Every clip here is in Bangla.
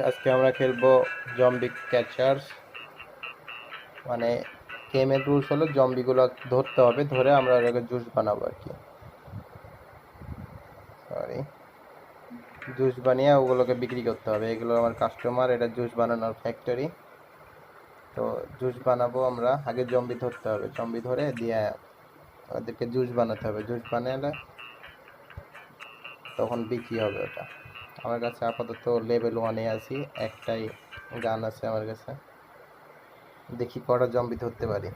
আজকে আমরা খেলবো জম্বি ক্যাচার্স। মানে গেমের রুলস হলো জম্বিগুলো ধরতে হবে, ধরে আমরা ওটাকে জুস বানাবো আর কি। সরি, জুস বানিয়ে ওগুলোকে বিক্রি করতে হবে। এগুলো আমার কাস্টমার, এটা জুস বানানোর ফ্যাক্টরি। তো জুস বানাবো আমরা, আগে জম্বি ধরতে হবে, জম্বি ধরে দিয়ে ওদেরকে জুস বানাতে হবে। জুস বানালে তখন বিক্রি হবে ওটা। আমার কাছে আপাতত লেভেল 1-এ আছি, একটাই গান আছে আমার কাছে। দেখি কটা জম্বি ধরতে পারি।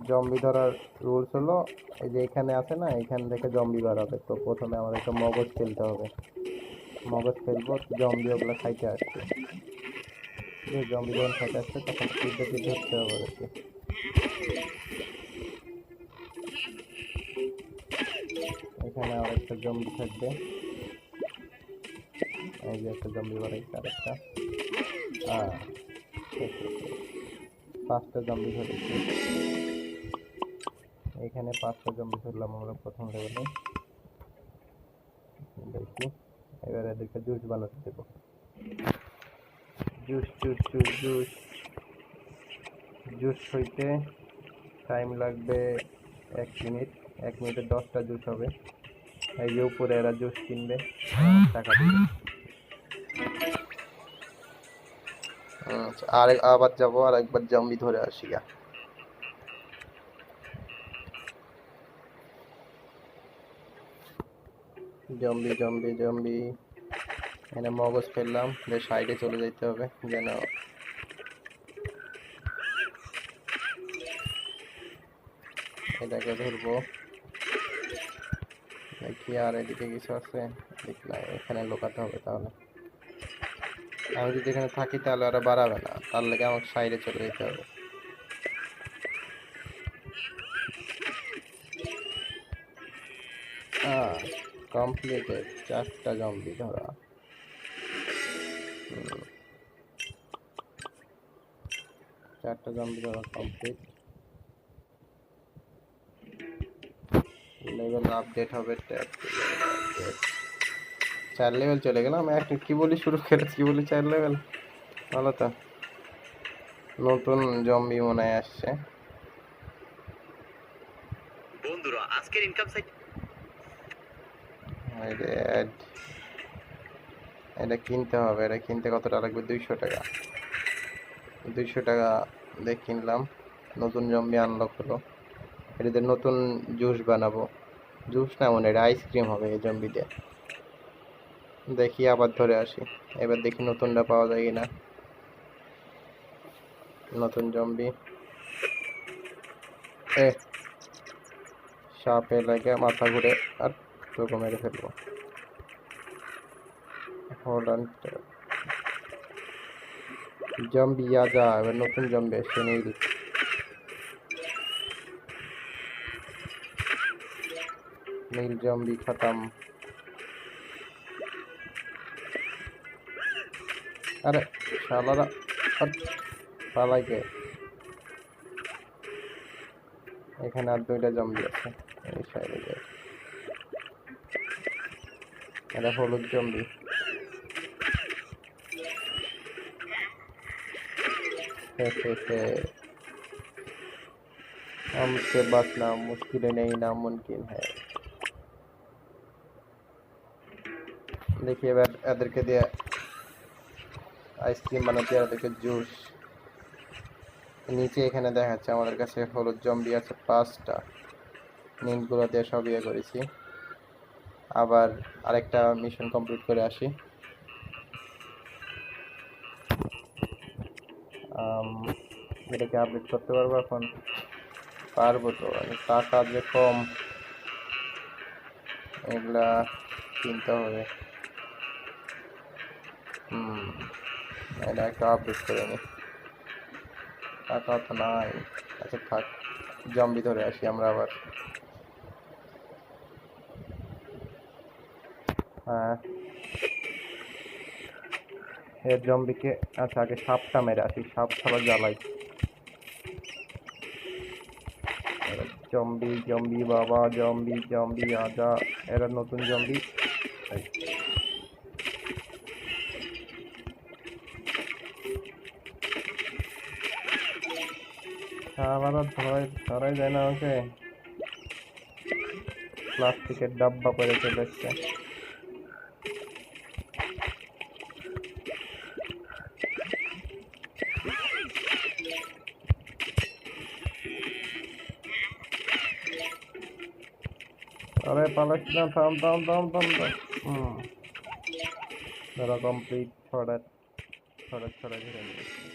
জম্বি ধরার রুলস হলো, এই যে এখানে আছে না, এখান থেকে জম্বি বার হবে। তো প্রথমে আমাদেরকে মগজ ফেলতে হবে, মগজ ফেলবো, জম্বি ওগুলো খাইতে আসছে। যে জম্বি যখন খাইতে আসছে তখন ওদেরকে ধরতে হবে আর কি। এখানে আরেকটা জম্বি থাকবে, এই যে একটা জম্বি বাড়াইছে আরেকটা। হ্যাঁ, 5টা জম্বি ধরেছি। এখানে 5টা জম্বি ধরলাম আমরা প্রথম লেভেলে। দেখি এবার এদেরকে জুস বানাতে দেবো। Juice juice juice juice juice হইতে টাইম লাগবে 1 মিনিট। 1 মিনিটে 10টা জুস হবে। এই যে উপরে এরা জুস কিনবে, টাকা দিবে। আর আবার যাবো, আর একবার জম্বি ধরে আসি গা। জম্বি জম্বি জম্বি, এখানে মগজ ফেললাম, সাইডে চলে যেতে হবে যেন এটাকে ধরবো। দেখি আর এদিকে কিছু আছে, দেখলাম এখানে লুকাতে হবে। তাহলে আমি যদি এখানে থাকি তাহলে ওরা বাড়াবে না, তার লেগে আমাকে সাইডে চলে যেতে হবে। কমপ্লিটেড, 4টা জম্বি ধরা। 4টা জম্বি ধরা কমপ্লিট। লেভেল আপডেট হবে, ট্যাব আপডেট। 4 লেভেল চলে গেলাম। একটা কি বলি শুরু করেছি, কি বলি 4 লেভেল। ভালো তো, নতুন জম্বি মনে হয় আসছে। বন্ধুরা আজকের ইনকাম সাইট এটা কিনতে হবে। এটা কিনতে কত টাকা লাগবে? 200 টাকা। 200 টাকা দিয়ে কিনলাম। নতুন জম্বি আনলক হলো। এটাতে নতুন জুস বানাবো। জুস না, মনে এটা আইসক্রিম হবে এই জম্বি দিয়ে। দেখি আবার ধরে আসি, এবার দেখি নতুনটা পাওয়া যায় কিনা। নতুন জম্বি, সাপে লাগে মাথা ঘুরে, আর তোকে মেরে ফেলবো। জম্বি আজা, এবার নতুন জম্বি এসে নীল। নীল জম্বি খতম। আরে শালারা, পালাইকে। এখানে আর 2টা জম্বি আছে এই সাইডে। এটা হলুদ জম্বি। हमसे बचना मुश्किल नहीं नामुमकिन है। দেখি এবার এদেরকে দিয়ে আইসক্রিম বানাতে, এদেরকে জুস। নিচে এখানে দেখাচ্ছে আমাদের কাছে হলুদ জম্বি আছে 5টা। নীলগুলো দিয়ে সব ইয়ে করেছি। আবার আরেকটা মিশন কমপ্লিট করে আসি। এটাকে আপডেট করতে পারবো এখন? পারবো তো, টাকা যে কম, এগুলা কিনতে হবে। এটা একটা আপডেট করে নি, টাকা তো নাই। আচ্ছা থাক, জম্বি ধরে আসি আমরা আবার। হ্যাঁ, এর জম্বিকে, আচ্ছা আগে সাপটা মেরে আসি, সাপ ছাড়া জ্বালাই। জম্বি জম্বি বাবা, জম্বি জম্বি আজা। এরা নতুন জম্বি। আবারও ধরাই যায় না ওকে। প্লাস্টিকের ডাব্বা করে চলে এসছে। আরে পালাস না, থাম থাম থাম থাম থাম। ধরা কমপ্লিট। ছড়া ছড়া ছড়া ধরে নিয়েছে।